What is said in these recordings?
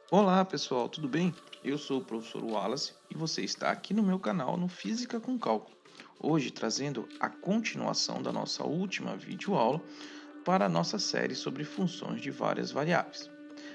Olá pessoal, tudo bem? Eu sou o professor Wallace e você está aqui no meu canal no Física com Cálculo. Hoje trazendo a continuação da nossa última videoaula para a nossa série sobre funções de várias variáveis.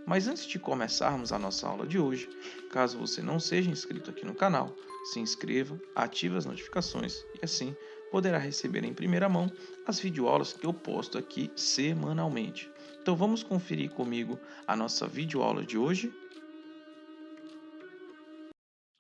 Mas antes de começarmos a nossa aula de hoje, caso você não seja inscrito aqui no canal, se inscreva, ative as notificações e assim poderá receber em primeira mão as videoaulas que eu posto aqui semanalmente. Então vamos conferir comigo a nossa videoaula de hoje?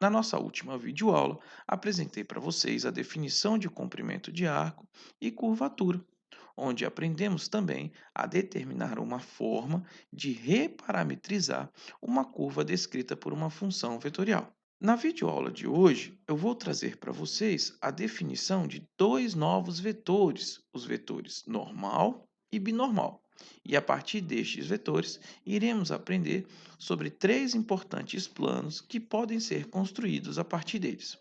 Na nossa última videoaula, apresentei para vocês a definição de comprimento de arco e curvatura, onde aprendemos também a determinar uma forma de reparametrizar uma curva descrita por uma função vetorial. Na videoaula de hoje, eu vou trazer para vocês a definição de dois novos vetores, os vetores normal e binormal. E a partir destes vetores, iremos aprender sobre três importantes planos que podem ser construídos a partir deles.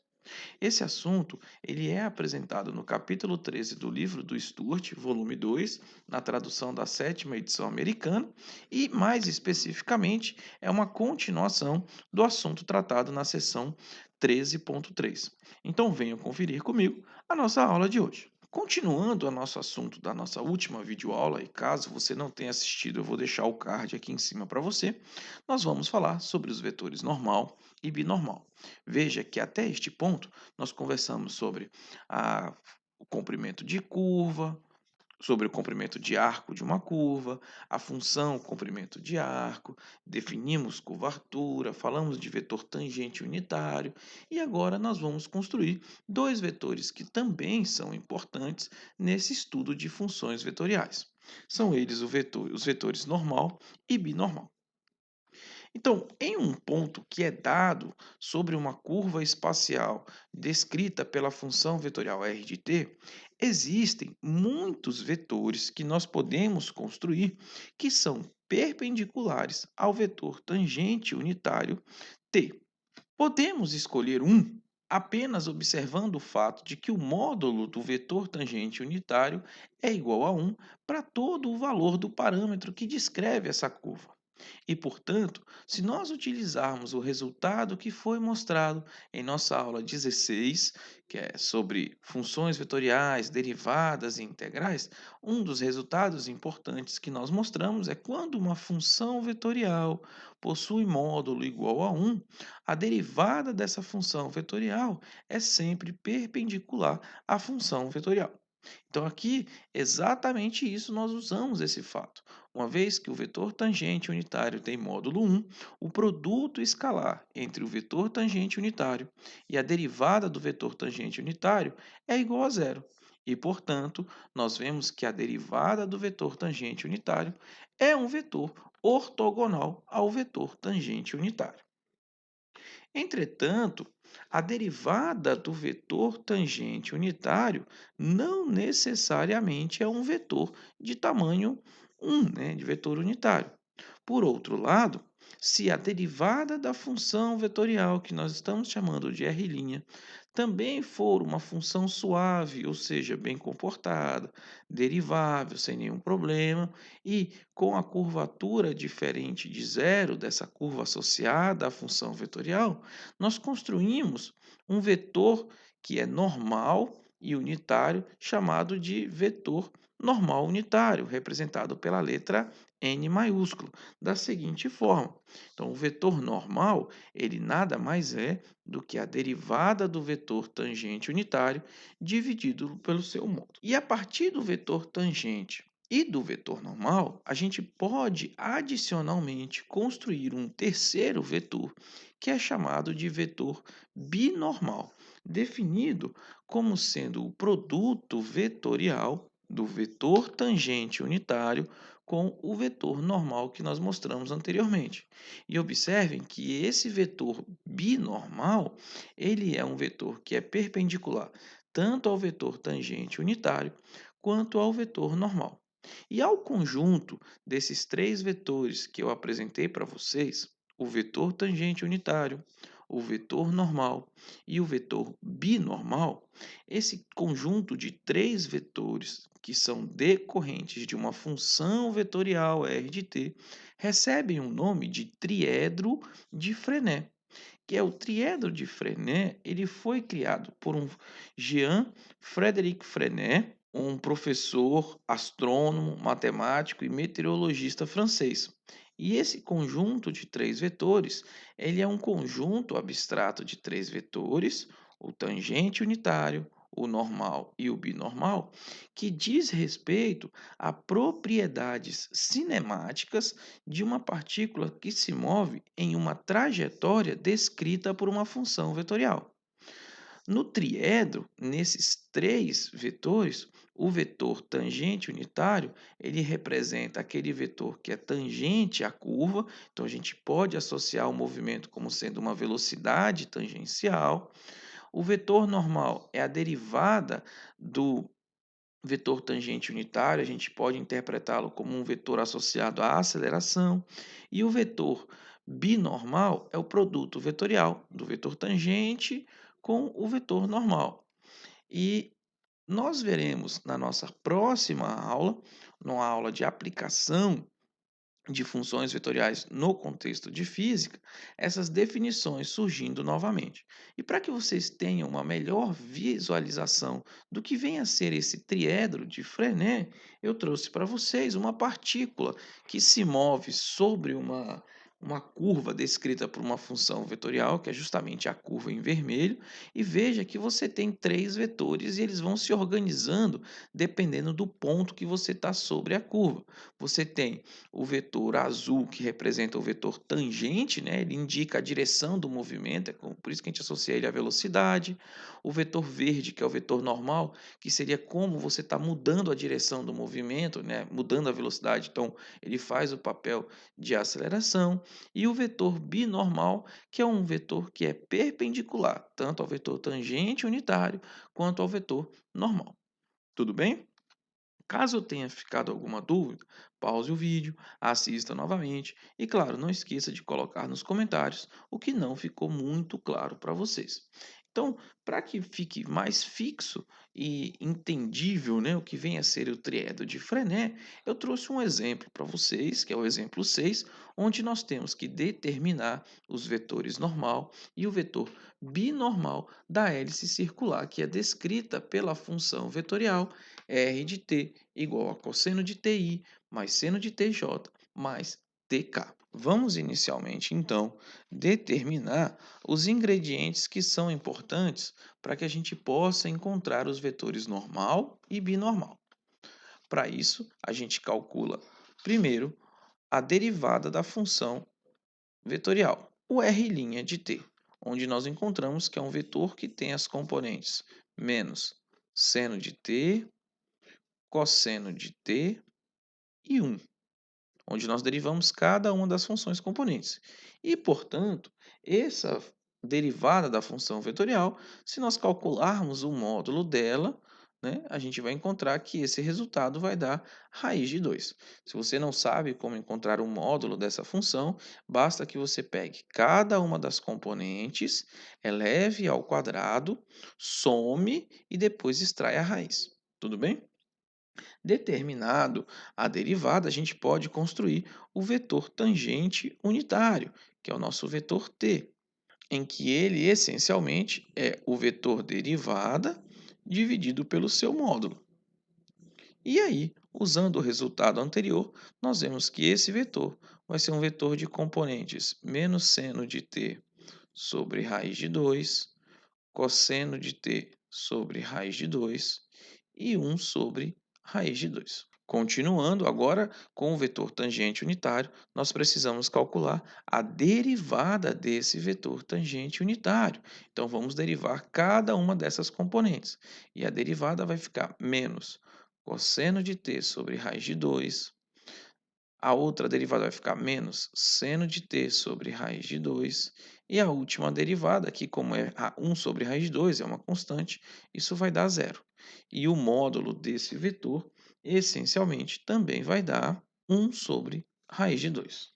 Esse assunto ele é apresentado no capítulo 13 do livro do Sturt, volume 2, na tradução da sétima edição americana, e, mais especificamente, é uma continuação do assunto tratado na seção 13.3. Então venham conferir comigo a nossa aula de hoje. Continuando o nosso assunto da nossa última videoaula, e caso você não tenha assistido, eu vou deixar o card aqui em cima para você, nós vamos falar sobre os vetores normal e binormal. Veja que até este ponto nós conversamos sobre o comprimento de curva, sobre o comprimento de arco de uma curva, a função comprimento de arco, definimos curvatura, falamos de vetor tangente unitário e agora nós vamos construir dois vetores que também são importantes nesse estudo de funções vetoriais. São eles os vetores normal e binormal. Então, em um ponto que é dado sobre uma curva espacial descrita pela função vetorial r de t, existem muitos vetores que nós podemos construir que são perpendiculares ao vetor tangente unitário t. Podemos escolher um apenas observando o fato de que o módulo do vetor tangente unitário é igual a 1 para todo o valor do parâmetro que descreve essa curva. E, portanto, se nós utilizarmos o resultado que foi mostrado em nossa aula 16, que é sobre funções vetoriais, derivadas e integrais, um dos resultados importantes que nós mostramos é quando uma função vetorial possui módulo igual a 1, a derivada dessa função vetorial é sempre perpendicular à função vetorial. Então, aqui, exatamente isso nós usamos esse fato. Uma vez que o vetor tangente unitário tem módulo 1, o produto escalar entre o vetor tangente unitário e a derivada do vetor tangente unitário é igual a zero. E, portanto, nós vemos que a derivada do vetor tangente unitário é um vetor ortogonal ao vetor tangente unitário. Entretanto, a derivada do vetor tangente unitário não necessariamente é um vetor de tamanho 1, né, de vetor unitário. Por outro lado, se a derivada da função vetorial que nós estamos chamando de r' também for uma função suave, ou seja, bem comportada, derivável sem nenhum problema, e com a curvatura diferente de zero dessa curva associada à função vetorial, nós construímos um vetor que é normal e unitário, chamado de vetor normal unitário, representado pela letra N maiúsculo, da seguinte forma. Então, o vetor normal, ele nada mais é do que a derivada do vetor tangente unitário dividido pelo seu módulo. E a partir do vetor tangente e do vetor normal, a gente pode adicionalmente construir um terceiro vetor, que é chamado de vetor binormal, definido como sendo o produto vetorial do vetor tangente unitário com o vetor normal que nós mostramos anteriormente. E observem que esse vetor binormal, ele é um vetor que é perpendicular tanto ao vetor tangente unitário quanto ao vetor normal. E ao conjunto desses três vetores que eu apresentei para vocês, o vetor tangente unitário, o vetor normal e o vetor binormal, esse conjunto de três vetores que são decorrentes de uma função vetorial R de t recebem o nome de triedro de Frenet, que é o triedro de Frenet. Ele foi criado por um Jean Frédéric Frenet, um professor, astrônomo, matemático e meteorologista francês. E esse conjunto de três vetores, ele é um conjunto abstrato de três vetores, o tangente unitário, o normal e o binormal, que diz respeito a propriedades cinemáticas de uma partícula que se move em uma trajetória descrita por uma função vetorial. No triedro, nesses três vetores, o vetor tangente unitário, ele representa aquele vetor que é tangente à curva, então a gente pode associar o movimento como sendo uma velocidade tangencial. O vetor normal é a derivada do vetor tangente unitário, a gente pode interpretá-lo como um vetor associado à aceleração, e o vetor binormal é o produto vetorial do vetor tangente com o vetor normal. E nós veremos na nossa próxima aula, numa aula de aplicação de funções vetoriais no contexto de física, essas definições surgindo novamente. E para que vocês tenham uma melhor visualização do que vem a ser esse triedro de Frenet, eu trouxe para vocês uma partícula que se move sobre uma curva descrita por uma função vetorial, que é justamente a curva em vermelho, e veja que você tem três vetores e eles vão se organizando dependendo do ponto que você está sobre a curva. Você tem o vetor azul, que representa o vetor tangente, né? Ele indica a direção do movimento, por isso que a gente associa ele à velocidade. O vetor verde, que é o vetor normal, que seria como você está mudando a direção do movimento, né? Mudando a velocidade, então ele faz o papel de aceleração. E o vetor binormal, que é um vetor que é perpendicular, tanto ao vetor tangente unitário quanto ao vetor normal. Tudo bem? Caso eu tenha ficado alguma dúvida, pause o vídeo, assista novamente e, claro, não esqueça de colocar nos comentários o que não ficou muito claro para vocês. Então, para que fique mais fixo e entendível, né, o que vem a ser o triedro de Frenet, eu trouxe um exemplo para vocês, que é o exemplo 6, onde nós temos que determinar os vetores normal e o vetor binormal da hélice circular, que é descrita pela função vetorial R de t igual a cosseno de ti mais seno de tj mais tk. Vamos inicialmente, então, determinar os ingredientes que são importantes para que a gente possa encontrar os vetores normal e binormal. Para isso, a gente calcula primeiro a derivada da função vetorial, o r' de t, onde nós encontramos que é um vetor que tem as componentes menos seno de t, cosseno de t e 1, onde nós derivamos cada uma das funções componentes. E, portanto, essa derivada da função vetorial, se nós calcularmos o módulo dela, né, a gente vai encontrar que esse resultado vai dar raiz de 2. Se você não sabe como encontrar o módulo dessa função, basta que você pegue cada uma das componentes, eleve ao quadrado, some e depois extrai a raiz. Tudo bem? Determinado a derivada, a gente pode construir o vetor tangente unitário, que é o nosso vetor t, em que ele essencialmente é o vetor derivada dividido pelo seu módulo. E aí, usando o resultado anterior, nós vemos que esse vetor vai ser um vetor de componentes menos seno de t sobre raiz de 2, cosseno de t sobre raiz de 2 e 1 sobre raiz de 2. Continuando agora com o vetor tangente unitário, nós precisamos calcular a derivada desse vetor tangente unitário. Então vamos derivar cada uma dessas componentes. E a derivada vai ficar menos cosseno de t sobre raiz de 2. A outra derivada vai ficar menos seno de t sobre raiz de 2. E a última derivada, que como é a 1 sobre raiz de 2, é uma constante, isso vai dar zero. E o módulo desse vetor, essencialmente, também vai dar 1 sobre raiz de 2.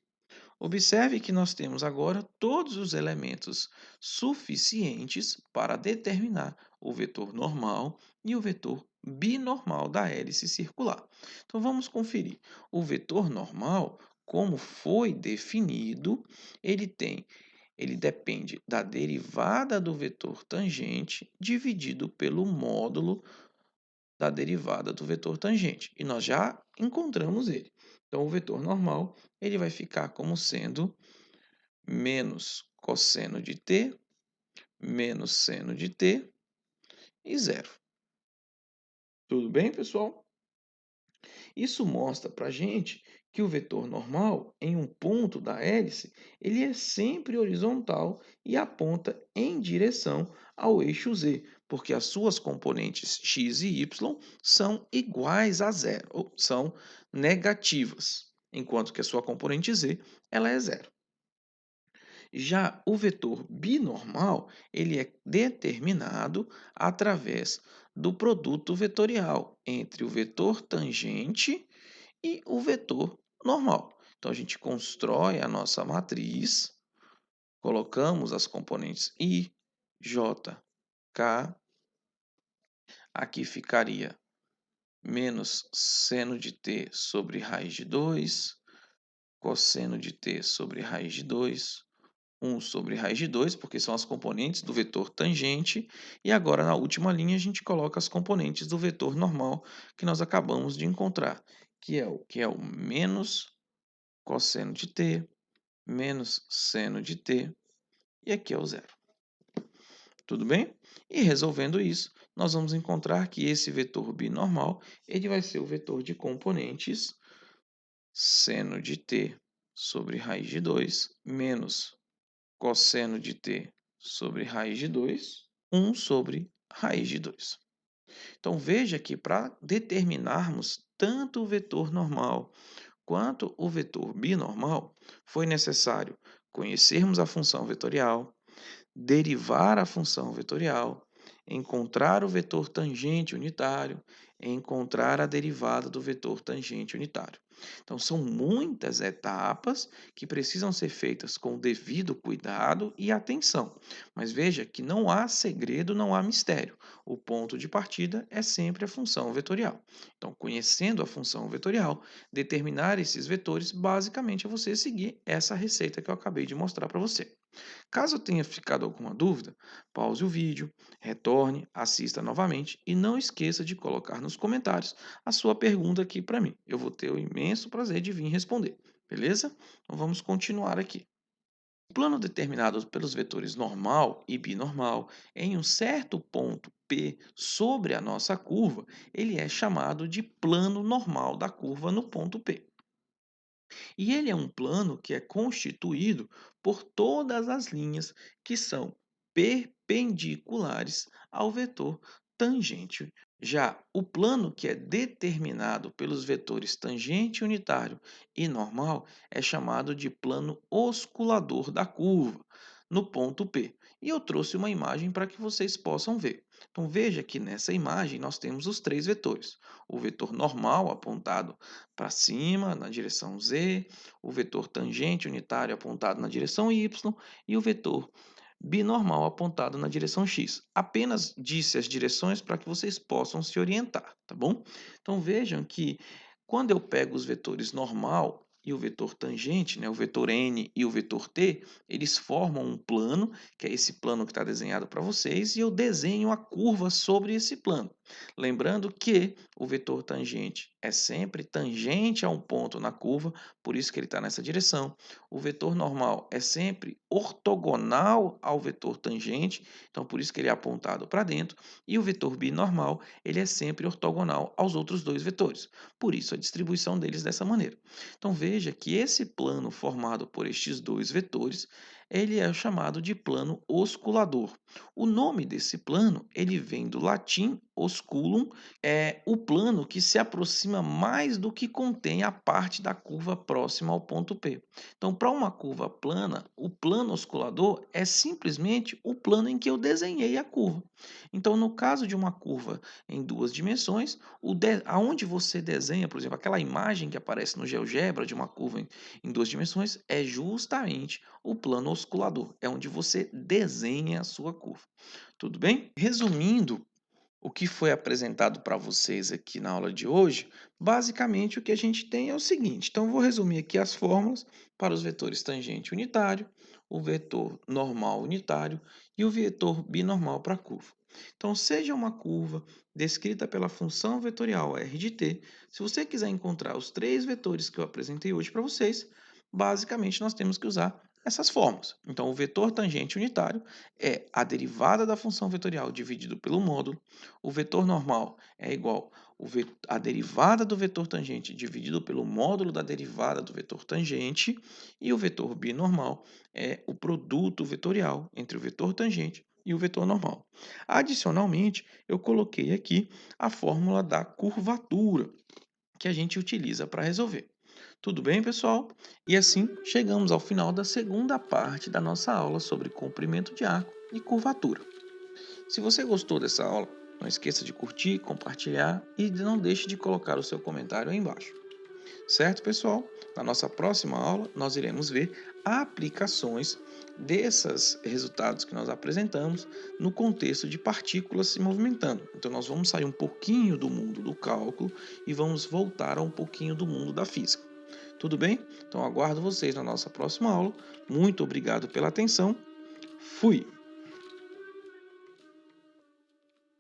Observe que nós temos agora todos os elementos suficientes para determinar o vetor normal e o vetor binormal da hélice circular. Então vamos conferir. O vetor normal, como foi definido, ele depende da derivada do vetor tangente dividido pelo módulo da derivada do vetor tangente. E nós já encontramos ele. Então, o vetor normal ele vai ficar como sendo menos cosseno de t, menos seno de t e zero. Tudo bem, pessoal? Isso mostra para a gente que o vetor normal, em um ponto da hélice, ele é sempre horizontal e aponta em direção ao eixo z, porque as suas componentes x e y são iguais a zero, ou são negativas, enquanto que a sua componente z ela é zero. Já o vetor binormal, ele é determinado através do produto vetorial entre o vetor tangente e o vetor normal. Então, a gente constrói a nossa matriz, colocamos as componentes I, J, K. Aqui ficaria menos seno de t sobre raiz de 2, cosseno de t sobre raiz de 2, 1 sobre raiz de 2, porque são as componentes do vetor tangente, e agora na última linha a gente coloca as componentes do vetor normal que nós acabamos de encontrar, que é o menos cosseno de t, menos seno de t, e aqui é o zero. Tudo bem? E resolvendo isso, nós vamos encontrar que esse vetor binormal ele vai ser o vetor de componentes seno de t sobre raiz de 2 menos cosseno de t sobre raiz de 2, 1 sobre raiz de 2. Então, veja que para determinarmos tanto o vetor normal quanto o vetor binormal, foi necessário conhecermos a função vetorial, derivar a função vetorial, encontrar o vetor tangente unitário, encontrar a derivada do vetor tangente unitário. Então, são muitas etapas que precisam ser feitas com o devido cuidado e atenção. Mas veja que não há segredo, não há mistério. O ponto de partida é sempre a função vetorial. Então, conhecendo a função vetorial, determinar esses vetores, basicamente é você seguir essa receita que eu acabei de mostrar para você. Caso tenha ficado alguma dúvida, pause o vídeo, retorne, assista novamente e não esqueça de colocar nos comentários a sua pergunta aqui para mim. Eu vou ter o imenso prazer de vir responder, beleza? Então vamos continuar aqui. O plano determinado pelos vetores normal e binormal em um certo ponto P sobre a nossa curva, ele é chamado de plano normal da curva no ponto P. E ele é um plano que é constituído por todas as linhas que são perpendiculares ao vetor tangente. Já o plano que é determinado pelos vetores tangente unitário e normal é chamado de plano osculador da curva, no ponto P. E eu trouxe uma imagem para que vocês possam ver. Então veja que nessa imagem nós temos os três vetores. O vetor normal apontado para cima, na direção z, o vetor tangente unitário apontado na direção y e o vetor binormal apontado na direção x. Apenas disse as direções para que vocês possam se orientar, tá bom? Então vejam que quando eu pego os vetores normal e o vetor tangente, né, o vetor n e o vetor t, eles formam um plano, que é esse plano que está desenhado para vocês, e eu desenho a curva sobre esse plano. Lembrando que o vetor tangente é sempre tangente a um ponto na curva, por isso que ele está nessa direção. O vetor normal é sempre ortogonal ao vetor tangente, então por isso que ele é apontado para dentro. E o vetor binormal, ele é sempre ortogonal aos outros dois vetores, por isso a distribuição deles dessa maneira. Então veja que esse plano formado por estes dois vetores, ele é chamado de plano osculador. O nome desse plano, ele vem do latim osculum é o plano que se aproxima mais do que contém a parte da curva próxima ao ponto P. Então, para uma curva plana, o plano osculador é simplesmente o plano em que eu desenhei a curva. Então, no caso de uma curva em duas dimensões, aonde você desenha, por exemplo, aquela imagem que aparece no GeoGebra de uma curva em duas dimensões, é justamente o plano osculador. É onde você desenha a sua curva. Tudo bem? Resumindo, o que foi apresentado para vocês aqui na aula de hoje, basicamente o que a gente tem é o seguinte. Então, eu vou resumir aqui as fórmulas para os vetores tangente unitário, o vetor normal unitário e o vetor binormal para a curva. Então, seja uma curva descrita pela função vetorial r de t, se você quiser encontrar os três vetores que eu apresentei hoje para vocês, basicamente nós temos que usar essas fórmulas. Então, o vetor tangente unitário é a derivada da função vetorial dividido pelo módulo. O vetor normal é igual a derivada do vetor tangente dividido pelo módulo da derivada do vetor tangente. E o vetor binormal é o produto vetorial entre o vetor tangente e o vetor normal. Adicionalmente, eu coloquei aqui a fórmula da curvatura que a gente utiliza para resolver. Tudo bem, pessoal? E assim chegamos ao final da segunda parte da nossa aula sobre comprimento de arco e curvatura. Se você gostou dessa aula, não esqueça de curtir, compartilhar e não deixe de colocar o seu comentário aí embaixo. Certo, pessoal? Na nossa próxima aula, nós iremos ver aplicações desses resultados que nós apresentamos no contexto de partículas se movimentando. Então, nós vamos sair um pouquinho do mundo do cálculo e vamos voltar a um pouquinho do mundo da física. Tudo bem? Então, aguardo vocês na nossa próxima aula. Muito obrigado pela atenção. Fui!